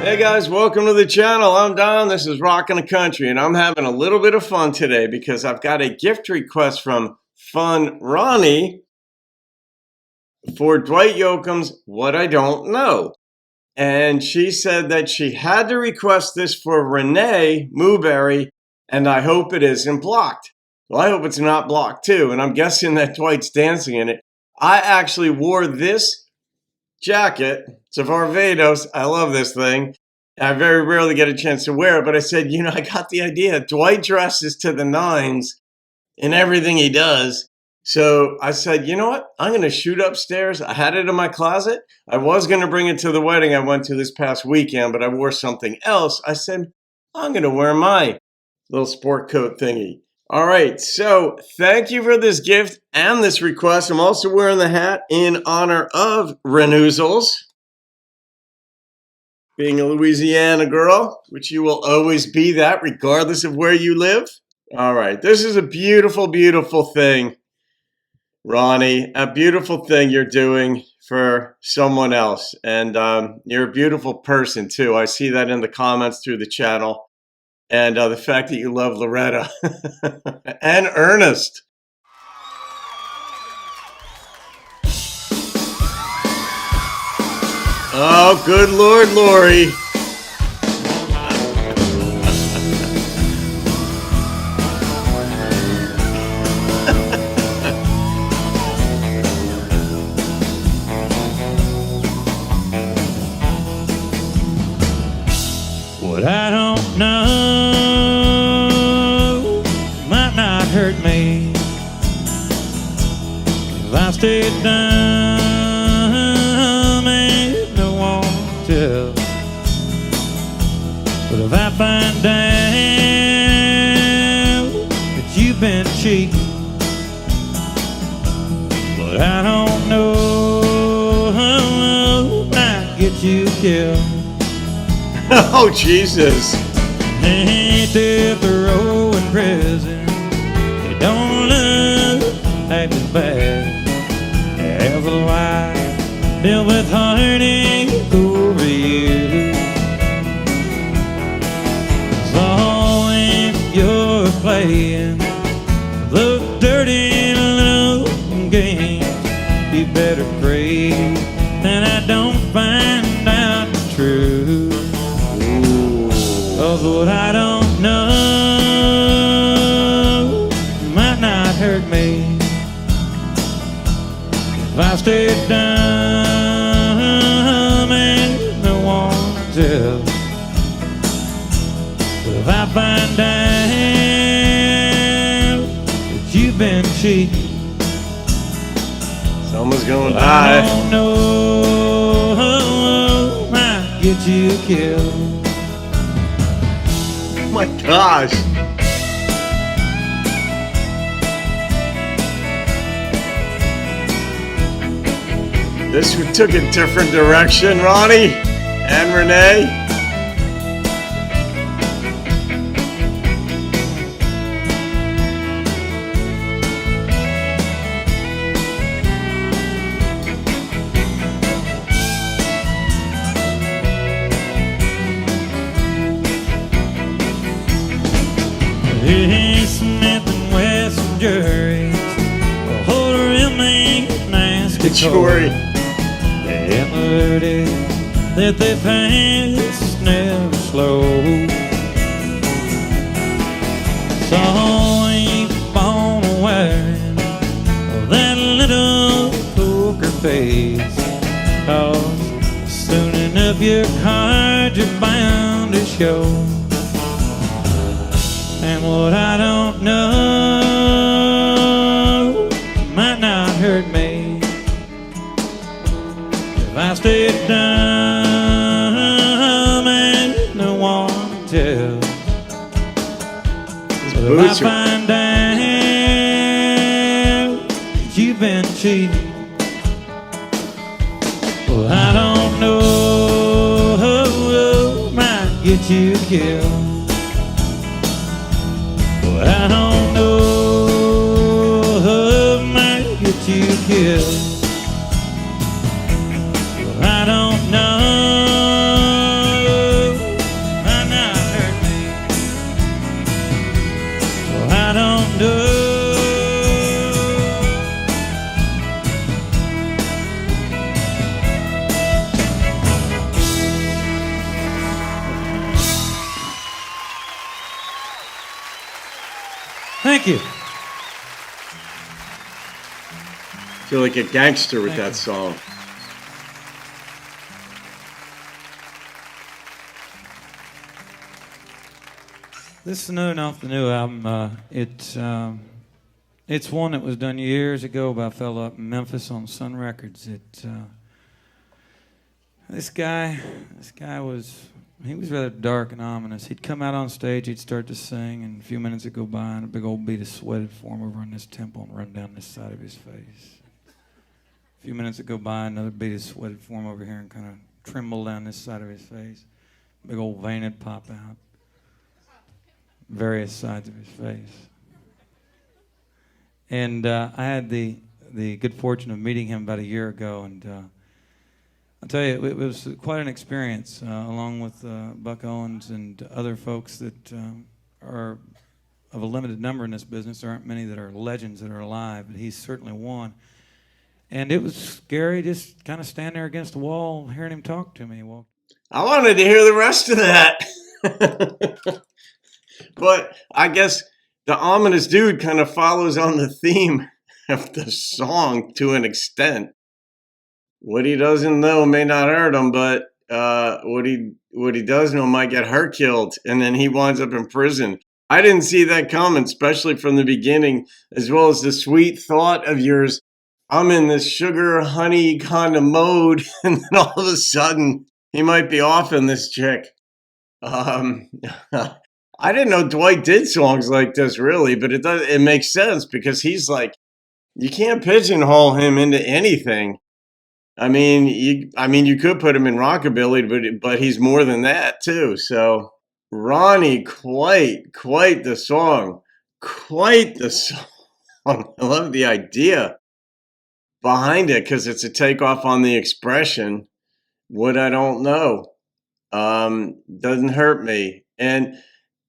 Hey guys, welcome to the channel. I'm Don, this is Rockin' the Country, and I'm having a little bit of fun today because I've got a gift request from funRonni for Dwight Yoakam's What I Don't Know. And she said that she had to request this for Renee Mooberry, and I hope it isn't blocked. Well, I hope it's not blocked too, and I'm guessing that Dwight's dancing in it. I actually wore this jacket. It's a Barbados. I love this thing. I very rarely get a chance to wear it, but I said, you know, I got the idea. Dwight dresses to the nines in everything he does. So I said, you know what? I'm going to shoot upstairs. I had it in my closet. I was going to bring it to the wedding I went to this past weekend, but I wore something else. I said, I'm going to wear my little sport coat thingy. All right, so thank you for this gift and this request. I'm also wearing the hat in honor of Renoozles, being a Louisiana girl, which you will always be that regardless of where you live. All right, this is a beautiful, beautiful thing, Ronnie, a beautiful thing you're doing for someone else. And you're a beautiful person too. I see that in the comments through the channel. And the fact that you love Loretta and Ernest. Oh, good Lord, Lori. What I don't know might not hurt me if I stayed dumb and no one tell. But if I find out that you've been cheating, but I don't know might get you killed. Oh, Jesus. Ain't death row in prison. They don't look half as bad as a life filled with heartache over you. So if you're playing the dirty little game, you better pray that I don't find out the truth. Cause what I don't know might not hurt me if I stayed dumb and no one tell. But if I find out that you've been cheating, someone's gonna I die. don't know might get you killed. Oh my gosh. This took a different direction, Ronnie and Renee. Hey, Smith and Wesson juries will hold a real mean, nasty Story. And the verdict that they pass is never slow. So keep on wearing that little poker face, 'cause soon enough your cards are bound to show. And what I don't know might not hurt me if I stayed dumb and no one tell. But if I find out that you've been cheating, well, I don't know might get you killed. I don't know who might get you killed. I don't know Thank you. Feel like a gangster with Thank that you. song. This is new off the new album. It's one that was done years ago by a fellow up in Memphis on Sun Records. This guy was rather dark and ominous. He'd come out on stage, he'd start to sing, and a few minutes would go by, and a big old bead of sweat would form over on this temple and run down this side of his face. A few minutes would go by, another bead of sweat would form over here and kind of tremble down this side of his face. A big old vein would pop out. Various sides of his face. And I had the good fortune of meeting him about a year ago, and I'll tell you, it was quite an experience, along with Buck Owens and other folks that are of a limited number in this business. There aren't many that are legends that are alive, but he's certainly one. And it was scary just kind of standing there against the wall, hearing him talk to me. I wanted to hear the rest of that. But I guess the ominous dude kind of follows on the theme of the song to an extent. What he doesn't know may not hurt him, but what he does know might get her killed, and then he winds up in prison. I didn't see that coming, especially from the beginning, as well as the sweet thought of yours. I'm in this sugar honey kind of mode, and then all of a sudden he might be off in this chick. I didn't know Dwight did songs like this, really, but it makes sense because he's like, you can't pigeonhole him into anything. I mean, you could put him in rockabilly, but he's more than that too. So, Ronnie, quite the song, quite the song. I love the idea behind it because it's a takeoff on the expression, "What I don't know doesn't hurt me," and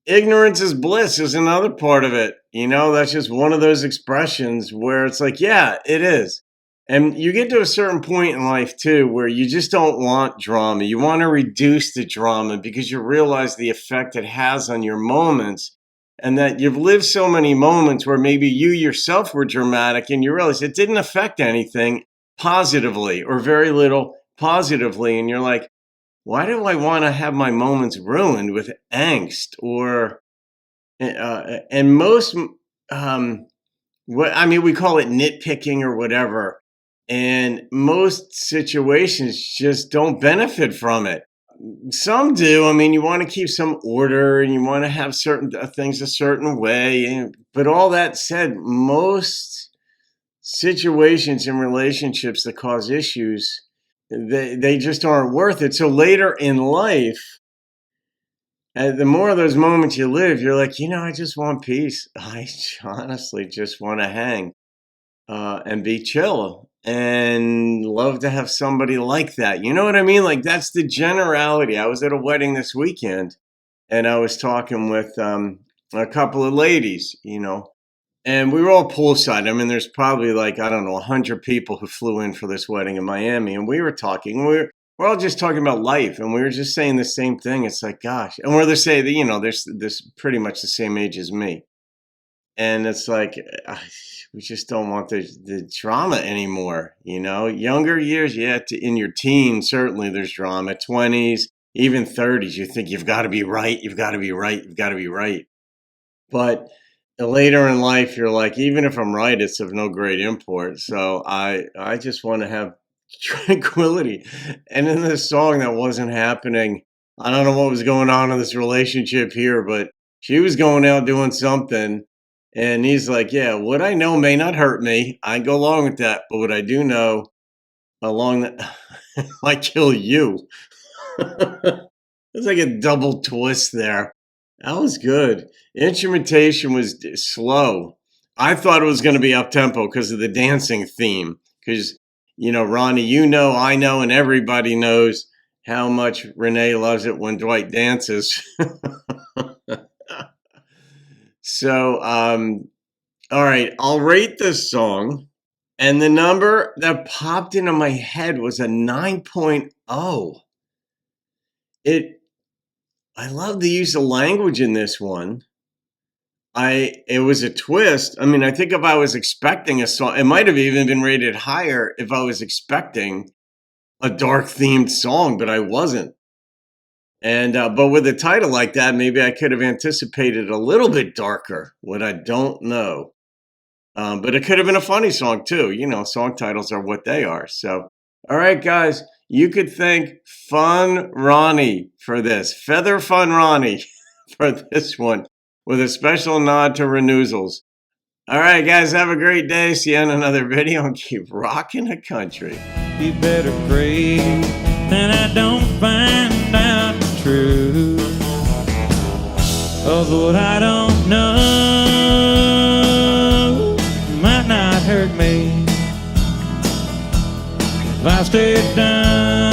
ignorance is bliss is another part of it. That's just one of those expressions where it's like, yeah, it is. And you get to a certain point in life too where you just don't want drama. You want to reduce the drama because you realize the effect it has on your moments, and that you've lived so many moments where maybe you yourself were dramatic and you realize it didn't affect anything positively or very little positively. And you're like, why do I want to have my moments ruined with angst or and most we call it nitpicking or whatever, and most situations just don't benefit from it. Some do. You want to keep some order and you want to have certain things a certain way, but all that said, most situations and relationships that cause issues, they just aren't worth it. So later in life, the more of those moments you live, you're like, I just want peace. I honestly just want to hang and be chill and love to have somebody like that. You know what I mean? Like, that's the generality. I was at a wedding this weekend and I was talking with a couple of ladies, and we were all poolside. There's probably 100 people who flew in for this wedding in Miami, and we were talking. We're all just talking about life, and we were just saying the same thing. It's like, gosh, and we're the same. There's this pretty much the same age as me, and it's like we just don't want the drama anymore. Younger years, yeah, in your teens certainly there's drama. 20s, even 30s, you think you've got to be right, you've got to be right, you've got to be right, but later in life, you're like, even if I'm right, it's of no great import. So I just want to have tranquility. And in this song, that wasn't happening. I don't know what was going on in this relationship here, but she was going out doing something. And he's like, yeah, what I know may not hurt me. I go along with that. But what I do know along that might kill you. It's like a double twist there. That was good. Instrumentation was slow. I thought it was going to be up tempo because of the dancing theme. Because, Ronnie, I know, and everybody knows how much Renee loves it when Dwight dances. So, all right, I'll rate this song. And the number that popped into my head was a 9.0. I love the use of language in this one. it was a twist. I mean, I think if I was expecting a song, it might have even been rated higher if I was expecting a dark themed song, but I wasn't. And but with a title like that, maybe I could have anticipated a little bit darker. What I don't know, but it could have been a funny song too. You know, song titles are what they are. So, all right, guys, you could thank funRonni for this, Feather funRonni for this one, with a special nod to Renewsals. All right, guys, have a great day. See you in another video and keep rocking the country. You better pray that I don't find out the truth of what I don't know. Might not hurt me if I stay down.